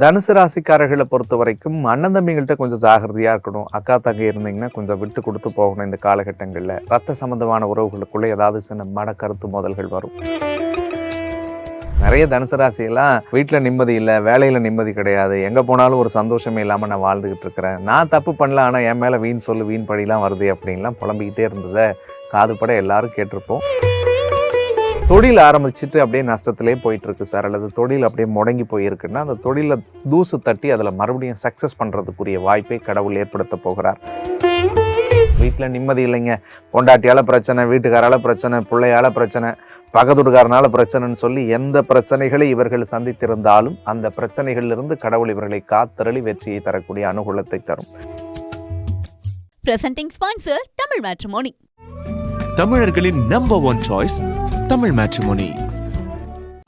தனுசு ராசிக்காரர்களை பொறுத்த வரைக்கும் அண்ணன் தம்பிகள்கிட்ட கொஞ்சம் ஜாகிரதையா இருக்கணும். அக்கா தங்கை இருந்தீங்கன்னா கொஞ்சம் விட்டு கொடுத்து போகணும். இந்த காலகட்டங்களில் ரத்த சம்பந்தமான உறவுகளுக்குள்ள ஏதாவது சின்ன மன கருத்து மோதல்கள் வரும். நிறைய தனுசு ராசியெல்லாம் வீட்டில் நிம்மதி இல்லை, வேலையில் நிம்மதி கிடையாது, எங்கே போனாலும் ஒரு சந்தோஷமே இல்லாமல் நான் வாழ்ந்துக்கிட்டு இருக்கிறேன், நான் தப்பு பண்ணல ஆனால் என் மேலே வீண் சொல்லு வீண் படிலாம் வருது அப்படின்லாம் புலம்பிக்கிட்டே இருந்ததை காதுபட எல்லாரும் கேட்டிருப்போம். தொழில் ஆரம்பிச்சுட்டு அப்படியே நஷ்டத்திலே போயிட்டு இருக்கு சார், அல்லது தொழில் அப்படியே முடங்கி போயிருக்குன்னா அந்த தொழிலை தூசு தட்டி அதில் மறுபடியும் சக்ஸஸ் பண்ணுறதுக்குரிய வாய்ப்பை கடவுள் ஏற்படுத்த போகிறார். வீட்டில் நிம்மதி இல்லைங்க, பொண்டாட்டியால் பிரச்சனை, வீட்டுக்காரால் பிரச்சனை, பிள்ளையால் பிரச்சனை, பக்கத்துடுகாரனால பிரச்சனைன்னு சொல்லி எந்த பிரச்சனைகளை இவர்கள் சந்தித்திருந்தாலும் அந்த பிரச்சனைகளிலிருந்து கடவுள் இவர்களை காத்தருளி வெற்றியை தரக்கூடிய அனுகூலத்தை தரும். Presenting sponsor Tamil matrimony. தமிழர்களின் நம்பர் 1 சாய்ஸ் தமிழ் மேட்ரிமோனி.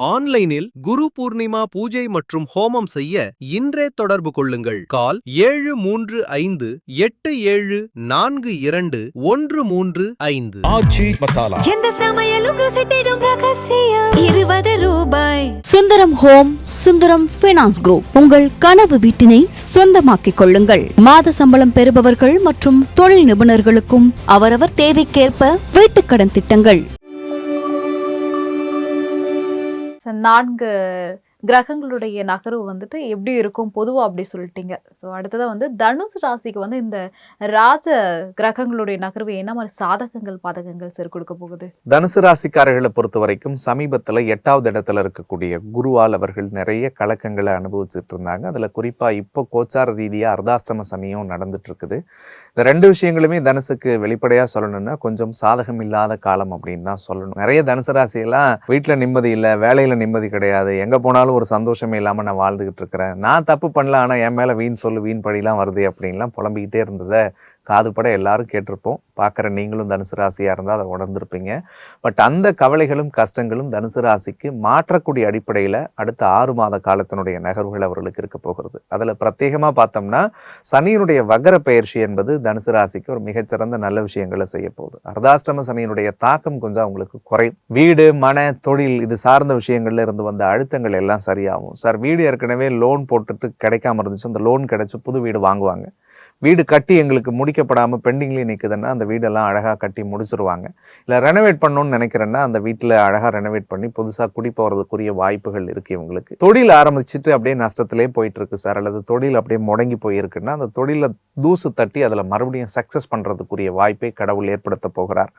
ஆன்லைனில் குரு பூர்ணிமா பூஜை மற்றும் ஹோமம் செய்ய இன்றே தொடர்பு கொள்ளுங்கள். கால் 735247421335. ஆச்சி மசாலா. எந்த சமையலும் ருசி தேடும் ரகசியம் 20 ரூபாய். Sundaram home, Sundaram finance group. உங்கள் கனவு வீட்டினை சொந்தமாக்கிக் கொள்ளுங்கள். மாத சம்பளம் பெறுபவர்கள் மற்றும் தொழில் நிபுணர்களுக்கும் அவரவர் தேவைக்கேற்ப வீட்டுக்கடன் திட்டங்கள். 4 கிரகங்களுடைய நகர்வு வந்துட்டு எப்படி இருக்கும் பொதுவாக அப்படி சொல்லிட்டீங்க. ஸோ அடுத்ததாக தனுசு ராசிக்கு இந்த ராஜ கிரகங்களுடைய நகர்வு என்ன மாதிரி சாதகங்கள் பாதகங்கள் சரி கொடுக்க போகுது? தனுசு ராசிக்காரர்களை பொறுத்த வரைக்கும் சமீபத்தில் 8வது இடத்துல இருக்கக்கூடிய குருவால் அவர்கள் நிறைய கலக்கங்களை அனுபவிச்சுட்டு இருந்தாங்க. அதில் குறிப்பாக இப்போ கோச்சார ரீதியாக அர்த்தாஷ்டம சனியும் நடந்துட்டு இருக்குது. இந்த 2 விஷயங்களுமே தனுசுக்கு வெளிப்படையாக சொல்லணும்னா கொஞ்சம் சாதகம் இல்லாத காலம் அப்படின்னு தான் சொல்லணும். நிறைய தனுசு ராசியெல்லாம் வீட்டில் நிம்மதி இல்லை, வேலையில் நிம்மதி கிடையாது, எங்கே போனாலும் ஒரு சந்தோஷமே இல்லாமல் நான் வாழ்ந்துக்கிட்டு இருக்கிறேன், நான் தப்பு பண்ணல ஆனால் என் மேலே வீண் சொல்லு வீண் படிலாம் வருது அப்படின்லாம் புலம்பிக்கிட்டே இருந்ததை காதுபட எல்லாரும் கேட்டிருப்போம். பார்க்குற நீங்களும் தனுசு ராசியாக இருந்தால் அதை உணர்ந்திருப்பீங்க. பட் அந்த கவலைகளும் கஷ்டங்களும் தனுசு ராசிக்கு மாற்றக்கூடிய அடிப்படையில் அடுத்த 6 மாத காலத்தினுடைய நகர்வுகள் அவர்களுக்கு இருக்க போகிறது. அதில் பிரத்யேகமாக பார்த்தோம்னா சனியினுடைய வக்ர பெயர்ச்சி என்பது தனுசு ராசிக்கு ஒரு மிகச்சிறந்த நல்ல விஷயங்களை செய்ய போகுது. அர்த்தாஷ்டம சனியினுடைய தாக்கம் கொஞ்சம் அவங்களுக்கு குறையும். வீடு, மன, தொழில் இது சார்ந்த விஷயங்கள்ல இருந்து வந்த அழுத்தங்கள் எல்லாம் சரியாகும். சார், வீடு ஏற்கனவே லோன் போட்டுட்டு கிடைக்காம இருந்துச்சு, அந்த லோன் கிடைச்சி புது வீடு வாங்குவாங்க. வீடு கட்டி எங்களுக்கு முடிக்கப்படாமல் பெண்டிங்லேயே நிற்குதுன்னா அந்த வீடெல்லாம் அழகாக கட்டி முடிச்சிருவாங்க. இல்லை ரெனோவேட் பண்ணணும்னு நினைக்கிறேன்னா அந்த வீட்டில் அழகாக ரெனோவேட் பண்ணி புதுசாக குடி போகிறதுக்குரிய வாய்ப்புகள் இருக்குது இவங்களுக்கு. தொழில் ஆரம்பிச்சுட்டு அப்படியே நஷ்டத்திலே போயிட்டு இருக்கு சார், அல்லது தொழில் அப்படியே முடங்கி போயிருக்குன்னா அந்த தொழிலை தூசு தட்டி அதில் மறுபடியும் சக்ஸஸ் பண்ணுறதுக்குரிய வாய்ப்பை கடவுள் ஏற்படுத்த போகிறார்.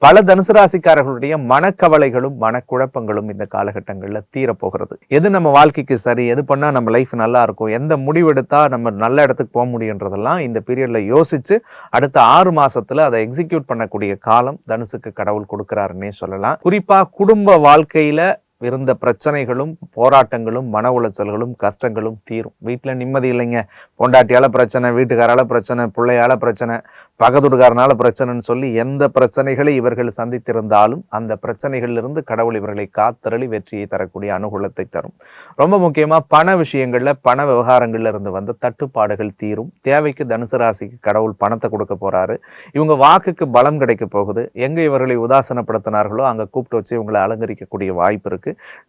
பல தனுசு ராசிக்காரர்களுடைய மனக்கவலைகளும் மனக்குழப்பங்களும் இந்த காலகட்டங்களில் தீரப்போகிறது. எது நம்ம வாழ்க்கைக்கு சரி, எது பண்ணால் நம்ம லைஃப் நல்லா இருக்கும், எந்த முடிவெடுத்தால் நம்ம நல்ல இடத்துக்கு போக முடியுன்றதெல்லாம் இந்த பீரியட்ல யோசிச்சு அடுத்த 6 மாசத்துல அதை எக்ஸிக்யூட் பண்ணக்கூடிய காலம் தனுசுக்கு கடவுள் கொடுக்கிறாருன்னே சொல்லலாம். குறிப்பா குடும்ப வாழ்க்கையில இருந்த பிரச்சனைகளும் போராட்டங்களும் மன உளைச்சல்களும் கஷ்டங்களும் தீரும். வீட்டில் நிம்மதி இல்லைங்க, பொண்டாட்டியால் பிரச்சனை, வீட்டுக்காரால் பிரச்சனை, பிள்ளையால் பிரச்சனை, பக்கத்துடுகாரனால பிரச்சனைன்னு சொல்லி எந்த பிரச்சனைகளை இவர்கள் சந்தித்திருந்தாலும் அந்த பிரச்சனைகளிலிருந்து கடவுள் இவர்களை காத்தருளி வெற்றியை தரக்கூடிய அனுகூலத்தை தரும். ரொம்ப முக்கியமாக பண விஷயங்களில் பண விவகாரங்கள்ல இருந்து வந்த தட்டுப்பாடுகள் தீரும். தேவைக்கு தனுசு ராசிக்கு கடவுள் பணத்தை கொடுக்க போறாரு. இவங்க வாக்குக்கு பலம் கிடைக்க போகுது. எங்க இவர்களை உதாசனப்படுத்தினார்களோ அங்கே கூப்பிட்டு வச்சு இவங்களை அலங்கரிக்கக்கூடிய வாய்ப்பு இருக்கு.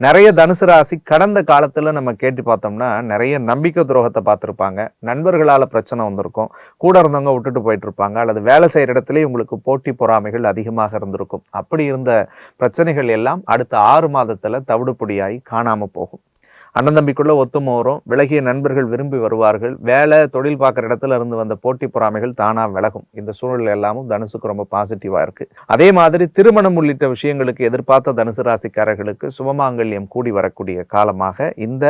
நிறைய தனுசு ராசி கடந்த காலத்துல நம்ம கேட்டு பார்த்தோம்னா நிறைய நம்பிக்கை துரோகத்தை பார்த்துருப்பாங்க. நண்பர்களால பிரச்சனை வந்திருக்கும், கூட இருந்தவங்க விட்டுட்டு போயிட்டு இருப்பாங்க, அல்லது வேலை செய்யற இடத்துல உங்களுக்கு போட்டி பொறாமைகள் அதிகமாக இருந்திருக்கும். அப்படி இருந்த பிரச்சனைகள் எல்லாம் அடுத்த 6 மாதத்துல தவிடுபொடியாகி காணாம போகும். அண்ணன் தம்பிக்குள்ள ஒத்துமை வரும், விலகிய நண்பர்கள் விரும்பி வருவார்கள், வேலை தொழில் பார்க்குற இடத்துல இருந்து வந்த போட்டி பொறாமைகள் தானாக விலகும். இந்த சூழல் எல்லாமும் தனுசுக்கு ரொம்ப பாசிட்டிவாக இருக்கு. அதே மாதிரி திருமணம் உள்ளிட்ட விஷயங்களுக்கு எதிர்பார்த்த தனுசு ராசிக்காரர்களுக்கு சுபமாங்கல்யம் கூடி வரக்கூடிய காலமாக இந்த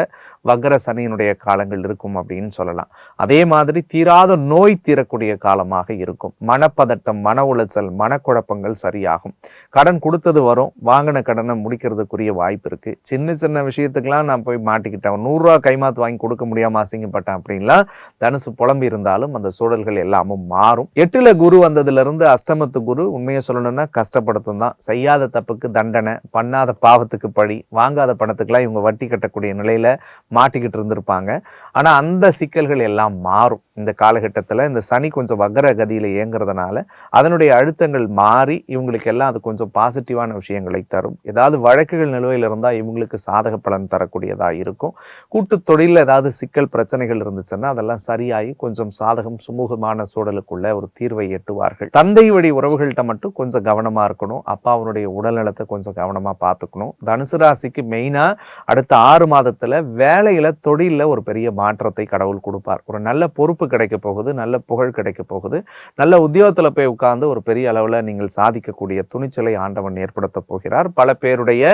வக்ர சனியினுடைய காலங்கள் இருக்கும் அப்படின்னு சொல்லலாம். அதே மாதிரி தீராத நோய் தீரக்கூடிய காலமாக இருக்கும். மனப்பதட்டம், மன உளைச்சல், மனக்குழப்பங்கள் சரியாகும். கடன் கொடுத்தது வரும், வாங்கின கடனை முடிக்கிறதுக்குரிய வாய்ப்பு இருக்கு. சின்ன சின்ன விஷயத்துக்கெல்லாம் நான் போய் மாட்டிக்கிட்டேன், 100 ரூபா கைமாத்து வாங்கி கொடுக்க முடியாம அசிங்கப்பட்டேன் அப்படின்லாம் தனுசு புலம்பி இருந்தாலும் அந்த சூழல்கள் எல்லாமும் மாறும். 8ல குரு வந்ததுல இருந்து அஷ்டமத்து குரு உண்மையை சொல்லணும்னா கஷ்டப்படுத்தும் தான். செய்யாத தப்புக்கு தண்டனை, பண்ணாத பாவத்துக்கு பழி, வாங்காத பணத்துக்கெல்லாம் இவங்க வட்டி கட்டக்கூடிய நிலையில மாட்டிக்கிட்டு இருந்திருப்பாங்க. ஆனா அந்த சிக்கல்கள் எல்லாம் மாறும். இந்த காலகட்டத்தில் இந்த சனி கொஞ்சம் வக்கர கதியில் இயங்குறதுனால அதனுடைய அழுத்தங்கள் மாறி இவங்களுக்கு எல்லாம் அது கொஞ்சம் பாசிட்டிவான விஷயங்களை தரும். ஏதாவது வழக்குகள் நிலுவையில் இருந்தால் இவங்களுக்கு சாதக பலன் தரக்கூடியதாக இருக்கும். கூட்டு தொழிலில் ஏதாவது சிக்கல் பிரச்சனைகள் இருந்துச்சுன்னா அதெல்லாம் சரியாகி கொஞ்சம் சாதகம் சுமூகமான சூழலுக்குள்ள ஒரு தீர்வை எட்டுவார்கள். தந்தை வழி உறவுகள்கிட்ட மட்டும் கொஞ்சம் கவனமாக இருக்கணும். அப்பாவுடைய உடல்நலத்தை கொஞ்சம் கவனமாக பார்த்துக்கணும். தனுசு ராசிக்கு மெயினாக அடுத்த 6 மாதத்தில் வேலையில் தொழிலில் ஒரு பெரிய மாற்றத்தை கடவுள் கொடுப்பார். ஒரு நல்ல பொறுப்பு கிடைக்க போகுது, நல்ல புகழ் கிடைக்க போகுது, நல்ல உத்தியோகத்தில் போய் உட்கார்ந்து ஒரு பெரிய அளவில் நீங்கள் சாதிக்கக்கூடிய துணிச்சலை ஆண்டவன் ஏற்படுத்த போகிறார். பல பேருடைய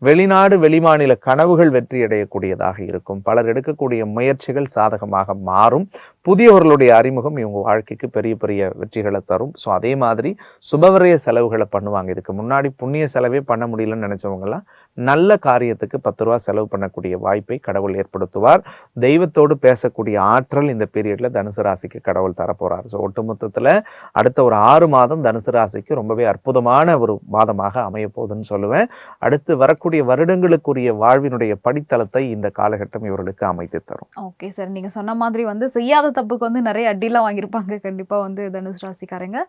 வெளிநாடு வெளிமாநில கனவுகள் வெற்றி அடையக்கூடியதாக இருக்கும். பலர் எடுக்கக்கூடிய முயற்சிகள் சாதகமாக மாறும். புதியவர்களுடைய அறிமுகம் இவங்க வாழ்க்கைக்கு பெரிய பெரிய வெற்றிகளை தரும். ஸோ அதே மாதிரி சுபவரைய செலவுகளை பண்ணுவாங்க. இதுக்கு முன்னாடி புண்ணிய செலவே பண்ண முடியலன்னு நினைச்சவங்கலாம் நல்ல காரியத்துக்கு 10 ரூபா செலவு பண்ணக்கூடிய வாய்ப்பை கடவுள் ஏற்படுத்துவார். தெய்வத்தோடு பேசக்கூடிய ஆற்றல் இந்த பீரியட்ல தனுசு ராசிக்கு கடவுள் தரப்போறார். ஸோ ஒட்டுமொத்தத்தில் அடுத்த ஒரு 6 மாதம் தனுசு ராசிக்கு ரொம்பவே அற்புதமான ஒரு மாதமாக அமைய போகுதுன்னு சொல்லுவேன். அடுத்து வரக்கூடிய வருடங்களுக்குரிய வாழ்வினுடைய படித்தளத்தை இந்த காலகட்டம் இவர்களுக்கு அமைத்து தரும். ஓகே சார், நீங்க சொன்ன மாதிரி வந்து செய்யாத தப்புக்கு வந்து நிறைய அடிலாம் வாங்கியிருப்பாங்க கண்டிப்பா வந்து தனுசு ராசிக்காரங்க.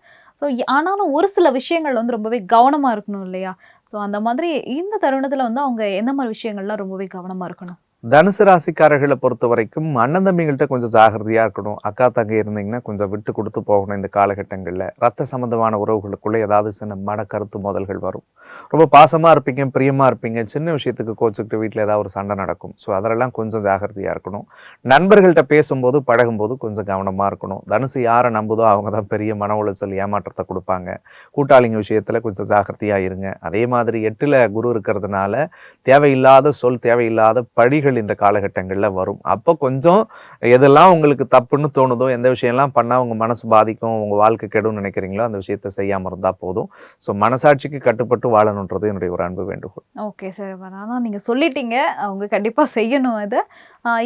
ஸோ ஆனாலும் ஒரு சில விஷயங்கள் வந்து ரொம்பவே கவனமா இருக்கணும் இல்லையா? ஸோ அந்த மாதிரி இந்த தருணத்துல வந்து அவங்க எந்த மாதிரி விஷயங்கள்லாம் ரொம்பவே கவனமா இருக்கணும்? தனுசு ராசிக்காரர்களை பொறுத்த வரைக்கும் அண்ணன் தம்பிகள்கிட்ட கொஞ்சம் ஜாகிரதையாக இருக்கணும். அக்கா தங்கை இருந்தீங்கன்னா கொஞ்சம் விட்டு கொடுத்து போகணும். இந்த காலகட்டங்களில் ரத்த சம்பந்தமான உறவுகளுக்குள்ளே ஏதாவது சின்ன மன கருத்து மோதல்கள் வரும். ரொம்ப பாசமாக இருப்பீங்க, பிரியமாக இருப்பீங்க, சின்ன விஷயத்துக்கு கோச்சுக்கிட்டு வீட்டில் ஏதாவது ஒரு சண்டை நடக்கும். ஸோ அதெல்லாம் கொஞ்சம் ஜாகிரதையாக இருக்கணும். நண்பர்கள்ட்ட பேசும்போது பழகும்போது கொஞ்சம் கவனமாக இருக்கணும். தனுசு யாரை நம்புதோ அவங்க தான் பெரிய மன உளைச்சல் ஏமாற்றத்தை கொடுப்பாங்க. கூட்டாளிங்க விஷயத்தில் கொஞ்சம் ஜாகிரதையாக இருங்க. அதே மாதிரி 8ல் குரு இருக்கிறதுனால தேவையில்லாத சொல், தேவையில்லாத பழிகள் இந்த காலகட்டங்களில் வரும். அப்போ கொஞ்சம் எதெல்லாம் உங்களுக்கு தப்புன்னு தோணுதோ, எந்த விஷயம்லாம் பண்ணால் உங்கள் மனசு பாதிக்கும், உங்கள் வாழ்க்கை கெடுன்னு நினைக்கிறீங்களோ அந்த விஷயத்தை செய்யாமல் இருந்தால் போதும். ஸோ மனசாட்சிக்கு கட்டுப்பட்டு வாழணுன்றது என்னுடைய ஒரு அன்பு வேண்டுகோள். ஓகே சார், ஆனால் நீங்கள் சொல்லிட்டீங்க, அவங்க கண்டிப்பாக செய்யணும். இதை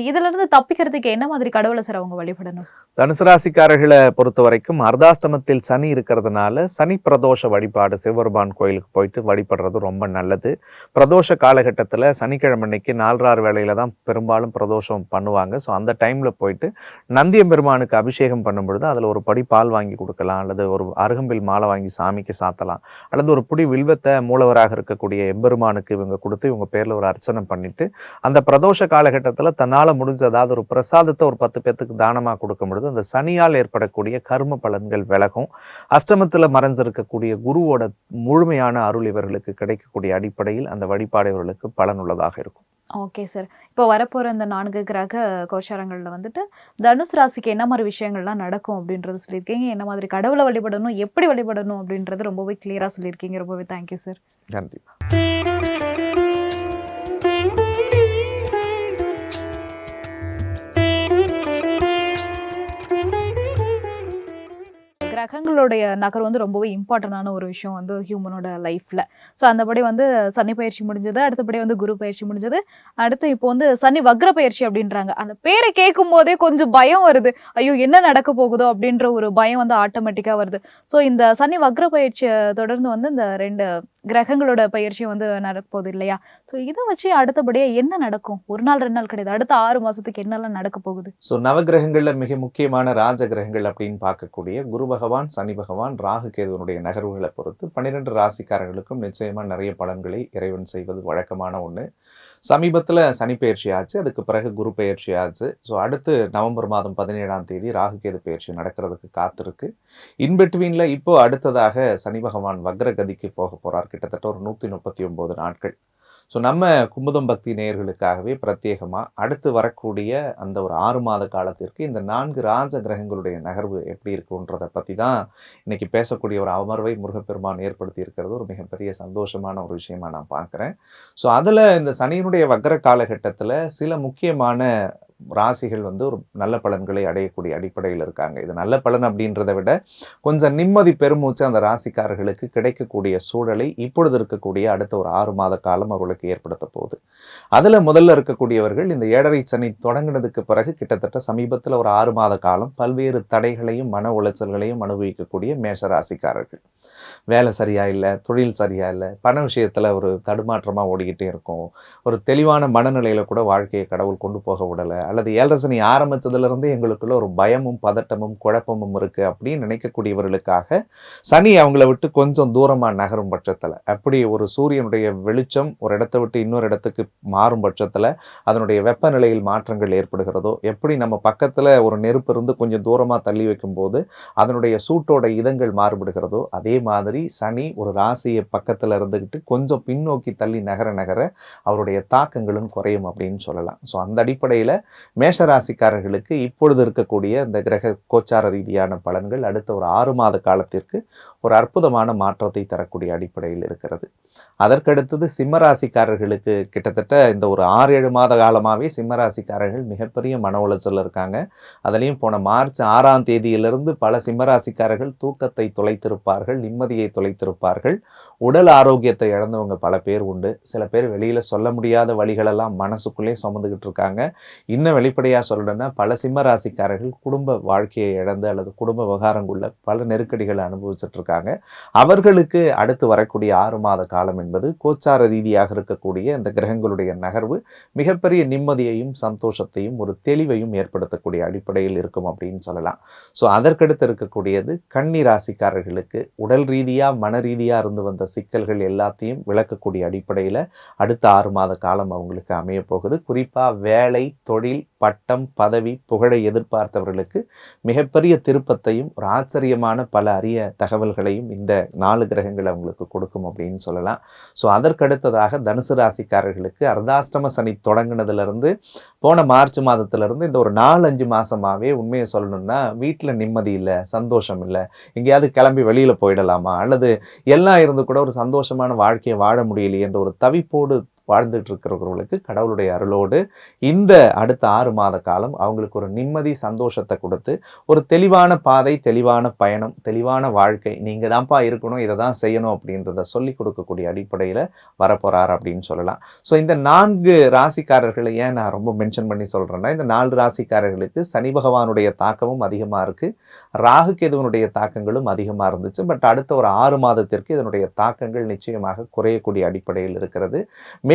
இதிலிருந்து தப்பிக்கிறதுக்கு என்ன மாதிரி கடவுளை சார் அவங்க வழிபடணும்? தனுசு ராசிக்காரர்களை பொறுத்த வரைக்கும் அர்த்தாஷ்டமத்தில் சனி இருக்கிறதுனால சனி பிரதோஷ வழிபாடு சிவபெருமான் கோயிலுக்கு போயிட்டு வழிபடுறது ரொம்ப நல்லது. பிரதோஷ காலகட்டத்தில் சனிக்கிழமை அன்னைக்கு 4-6 வேளையில தான் பெரும்பாலும் பிரதோஷம் பண்ணுவாங்க. ஸோ அந்த டைமில் போயிட்டு நந்தியம்பெருமானுக்கு அபிஷேகம் பண்ணும் பொழுது அதில் ஒரு படி பால் வாங்கி கொடுக்கலாம், அல்லது ஒரு அருகம்பில் மாலை வாங்கி சாமிக்கு சாத்தலாம், அல்லது ஒரு புடி வில்வத்தை மூலவராக இருக்கக்கூடிய எம்பெருமானுக்கு இவங்க கொடுத்து இவங்க பேரில் ஒரு அர்ச்சனை பண்ணிட்டு அந்த பிரதோஷ காலகட்டத்தில் தன்னால் முடிஞ்ச அதாவது ஒரு பிரசாதத்தை ஒரு 10 பேத்துக்கு தானமாக கொடுக்கும் பொழுது அந்த சனியால் ஏற்படக்கூடிய கர்ம பலன்கள் விலகும். அஷ்டமத்தில் மறைஞ்சிருக்கக்கூடிய குருவோட முழுமையான அருள் இவர்களுக்கு கிடைக்கக்கூடிய அடிப்படையில் அந்த வழிபாடு இவர்களுக்கு பலனுள்ளதாக இருக்கும். ஓகே சார், இப்போ வரப்போகிற இந்த 4 கிரக கோச்சாரங்களில் வந்துட்டு தனுசு ராசிக்கு என்ன மாதிரி விஷயங்கள்லாம் நடக்கும் அப்படின்றது சொல்லியிருக்கீங்க. என்ன மாதிரி கடவுளை வழிபடணும், எப்படி வழிபடணும் அப்படின்றது ரொம்பவே கிளியராக சொல்லியிருக்கீங்க. ரொம்பவே தேங்க்யூ சார். நன்றி. கிரகங்களுடைய நகர் வந்து ரொம்பவே இம்பார்ட்டண்டான ஒரு விஷயம் வந்து ஹியூமனோட லைஃப்ல. ஸோ அந்தபடி வந்து சனி பயிற்சி முடிஞ்சது, அடுத்தபடி வந்து குரு பயிற்சி முடிஞ்சது, அடுத்து இப்போ வந்து சனி வக்ர பயிற்சி அப்படின்றாங்க. அந்த பேரை கேட்கும் போதே கொஞ்சம் பயம் வருது. ஐயோ என்ன நடக்க போகுதோ அப்படின்ற ஒரு பயம் வந்து ஆட்டோமேட்டிக்காக வருது. ஸோ இந்த சனி வக்ர பயிற்சியை தொடர்ந்து வந்து இந்த 2 கிரகங்களோட பயிற்சியும் வந்து நடக்க போகுது இல்லையா? ஸோ இதை வச்சு அடுத்தபடியாக என்ன நடக்கும்? 1 நாள் 2 நாள் கிடையாது, அடுத்த 6 மாதத்துக்கு என்னெல்லாம் நடக்க போகுது? ஸோ நவகிரகங்களில் மிக முக்கியமான ராஜ கிரகங்கள் அப்படின்னு பார்க்கக்கூடிய குரு பகவான், சனி பகவான், ராகு கேதுவனுடைய நகர்வுகளை பொறுத்து 12 ராசிக்காரர்களுக்கும் நிச்சயமாக நிறைய பலன்களை இறைவன் செய்வது வழக்கமான ஒன்று. சமீபத்தில் சனி பயிற்சி ஆச்சு, அதுக்கு பிறகு குரு பயிற்சி ஆச்சு. ஸோ அடுத்து நவம்பர் மாதம் 17ஆம் தேதி ராகு கேது பயிற்சி நடக்கிறதுக்கு காத்திருக்கு. இன்பிட்வீனில் இப்போ அடுத்ததாக சனி பகவான் வக்ரகதிக்கு போக போகிறார், கிட்டத்தட்ட ஒரு 139 நாட்கள். ஸோ நம்ம குமுதம் பக்தி நேயர்களுக்காகவே பிரத்யேகமாக அடுத்து வரக்கூடிய அந்த ஒரு 6 மாத காலத்திற்கு இந்த 4 ராஜ கிரகங்களுடைய நகர்வு எப்படி இருக்குன்றதை பற்றி தான் இன்னைக்கு பேசக்கூடிய ஒரு அமர்வை முருகப்பெருமான் ஏற்படுத்தி இருக்கிறது ஒரு மிகப்பெரிய சந்தோஷமான ஒரு விஷயமா நான் பார்க்குறேன். ஸோ அதில் இந்த சனியினுடைய வக்ர காலகட்டத்தில் சில முக்கியமான ராசிகள் வந்து ஒரு நல்ல பலன்களை அடையக்கூடிய அடிப்படையில் இருக்காங்க. இது நல்ல பலன் அப்படின்றத விட கொஞ்சம் நிம்மதி பெருமூச்சு அந்த ராசிக்காரர்களுக்கு கிடைக்கக்கூடிய சூழலை இப்பொழுது இருக்கக்கூடிய அடுத்த ஒரு 6 மாத காலம் அவர்களுக்கு ஏற்படுத்த போகுது. அதில் முதல்ல இருக்கக்கூடியவர்கள் இந்த 7.5 சனி தொடங்கினதுக்கு பிறகு கிட்டத்தட்ட சமீபத்தில் ஒரு 6 மாத காலம் பல்வேறு தடைகளையும் மன உளைச்சல்களையும் அனுபவிக்கக்கூடிய மேஷ ராசிக்காரர்கள். வேலை சரியா இல்லை, தொழில் சரியா இல்லை, பண விஷயத்தில் ஒரு தடுமாற்றமாக ஓடிக்கிட்டே இருக்கும், ஒரு தெளிவான மனநிலையில் கூட வாழ்க்கையை கடவுள் கொண்டு போக விடலை, அல்லது 7.5 சனி ஆரம்பிச்சதுலேருந்து எங்களுக்குள்ள ஒரு பயமும் பதட்டமும் குழப்பமும் இருக்குது அப்படின்னு நினைக்கக்கூடியவர்களுக்காக சனி அவங்கள விட்டு கொஞ்சம் தூரமாக நகரும் பட்சத்தில், அப்படி ஒரு சூரியனுடைய வெளிச்சம் ஒரு இடத்தை விட்டு இன்னொரு இடத்துக்கு மாறும் பட்சத்தில் அதனுடைய வெப்பநிலையில் மாற்றங்கள் ஏற்படுகிறதோ, எப்படி நம்ம பக்கத்தில் ஒரு நெருப்பு இருந்து கொஞ்சம் தூரமாக தள்ளி வைக்கும்போது அதனுடைய சூட்டோட இதங்கள் மாறுபடுகிறதோ, அதே மாதிரி சனி ஒரு ராசியை பக்கத்தில் இருந்துக்கிட்டு கொஞ்சம் பின்னோக்கி தள்ளி நகர நகர அவருடைய தாக்கங்களும் குறையும் அப்படின்னு சொல்லலாம். ஸோ அந்த அடிப்படையில் மேஷராசிக்காரர்களுக்கு இப்பொழுது இருக்கக்கூடிய இந்த கிரக கோச்சார ரீதியான பலன்கள் அடுத்த ஒரு 6 மாத காலத்திற்கு ஒரு அற்புதமான மாற்றத்தை தரக்கூடிய அடிப்படையில் இருக்கிறது. அதற்கடுத்தது சிம்மராசிக்காரர்களுக்கு கிட்டத்தட்ட இந்த ஒரு 6-7 மாத காலமாகவே சிம்மராசிக்காரர்கள் மிகப்பெரிய மன உளைச்சல் இருக்காங்க. அதுலேயும் போன மார்ச் 6ஆம் தேதியிலிருந்து பல சிம்மராசிக்காரர்கள் தூக்கத்தை தொலைத்திருப்பார்கள், நிம்மதியை தொலைத்திருப்பார்கள், உடல் ஆரோக்கியத்தை இழந்தவங்க பல பேர் உண்டு. சில பேர் வெளியில் சொல்ல முடியாத வழிகளெல்லாம் மனசுக்குள்ளே சுமந்துக்கிட்டு இருக்காங்க. இன்னும் வெளிப்படையாக சொல்லணும்னா பல சிம்மராசிக்காரர்கள் குடும்ப வாழ்க்கையை இழந்து அல்லது குடும்ப விவகாரங்குள்ள பல நெருக்கடிகளை அனுபவிச்சுட்டு இருக்காங்க. அவர்களுக்கு அடுத்து வரக்கூடிய 6 மாத காலம் என்பது கோச்சார ரீதியாக இருக்கக்கூடிய இந்த கிரகங்களுடைய நகர்வு மிகப்பெரிய நிம்மதியையும் சந்தோஷத்தையும் ஒரு தெளிவையும் ஏற்படுத்தக்கூடிய அடிப்படையில் இருக்கும் அப்படின்னு சொல்லலாம். ஸோ அதற்கடுத்து இருக்கக்கூடியது கன்னி ராசிக்காரர்களுக்கு உடல் ரீதியாக மன ரீதியாக இருந்து வந்த சிக்கல்கள் எல்லாத்தையும் விளக்கக்கூடிய அடிப்படையில் அடுத்த 6 மாத காலம் அவங்களுக்கு அமைய போகுது. குறிப்பாக வேலை, தொழில், பட்டம், பதவி, புகழை எதிர்பார்த்தவர்களுக்கு மிகப்பெரிய திருப்பத்தையும் ஒரு ஆச்சரியமான பல அரிய தகவல்களையும் இந்த 4 கிரகங்கள் அவங்களுக்கு கொடுக்கும் அப்படின்னு சொல்லலாம். ஸோ அதற்கடுத்ததாக தனுசு ராசிக்காரர்களுக்கு அர்த்தாஷ்டம சனி தொடங்கினதுலேருந்து போன மார்ச் மாதத்திலிருந்து இந்த ஒரு 4-5 மாதமாகவே உண்மையை சொல்லணும்னா வீட்டில் நிம்மதி இல்லை, சந்தோஷம் இல்லை, எங்கேயாவது கிளம்பி வெளியில் போயிடலாமா அல்லது எல்லாம் இருந்து கூட ஒரு சந்தோஷமான வாழ்க்கையை வாழ முடியலையே என்ற ஒரு தவிப்போடு வாழ்ந்துட்டு இருக்கிறவர்களுக்கு கடவுளுடைய அருளோடு இந்த அடுத்த 6 மாத காலம் அவங்களுக்கு ஒரு நிம்மதி சந்தோஷத்தை கொடுத்து ஒரு தெளிவான பாதை, தெளிவான பயணம், தெளிவான வாழ்க்கை, நீங்கள் தான்ப்பா இருக்கணும், இதை தான் செய்யணும் அப்படின்றத சொல்லி கொடுக்கக்கூடிய அடிப்படையில் வரப்போகிறார் அப்படின்னு சொல்லலாம். ஸோ இந்த 4 ராசிக்காரர்களை ஏன் நான் ரொம்ப மென்ஷன் பண்ணி சொல்கிறேன்னா, இந்த 4 ராசிக்காரர்களுக்கு சனி பகவானுடைய தாக்கமும் அதிகமாக இருக்குது, ராகு கேதுவனுடைய தாக்கங்களும் அதிகமாக இருந்துச்சு. பட் அடுத்த ஒரு 6 மாதத்திற்கு இதனுடைய தாக்கங்கள் நிச்சயமாக குறையக்கூடிய அடிப்படையில் இருக்கிறது.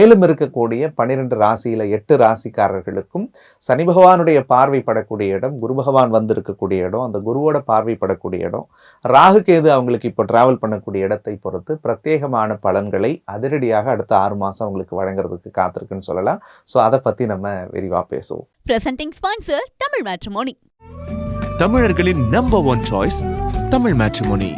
மேலும் இருக்கக்கூடிய 12 ராசியில் 8 ராசிக்காரர்களுக்கும் சனி பகவானுடைய பார்வைப்படக்கூடிய இடம், குரு பகவான் வந்திருக்கக்கூடிய இடம், அந்த குருவோட பார்வைப்படக்கூடிய இடம், ராகு கேது அவங்களுக்கு இப்போ டிராவல் பண்ணக்கூடிய இடத்தை பொறுத்து பிரத்யேகமான பலன்களை அதிரடியாக அடுத்த 6 மாதம் அவங்களுக்கு வழங்குறதுக்கு காத்திருக்குன்னு சொல்லலாம். ஸோ அதை பற்றி நம்ம விரிவாக பேசுவோம். Presenting sponsor Tamil matrimony. தமிழர்களின் நம்பர் 1 சாய்ஸ் தமிழ் மேட்ரிமோனி.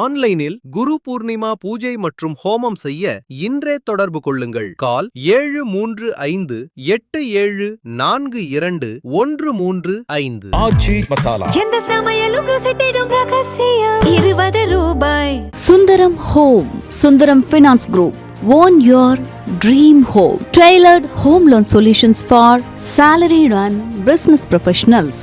ஆன்லைனில் குரு பூர்ணிமா பூஜை மற்றும் ஹோமம் செய்ய இன்றே தொடர்பு கொள்ளுங்கள். கால் 7352421335. ஆச்சி மசாலா. எந்த சமையலும் ருசி தேடும் ரகசியம். 20 ரூபாய். Sundaram home, Sundaram finance group. Own your dream home. Tailored home loan solutions for salaried and business professionals.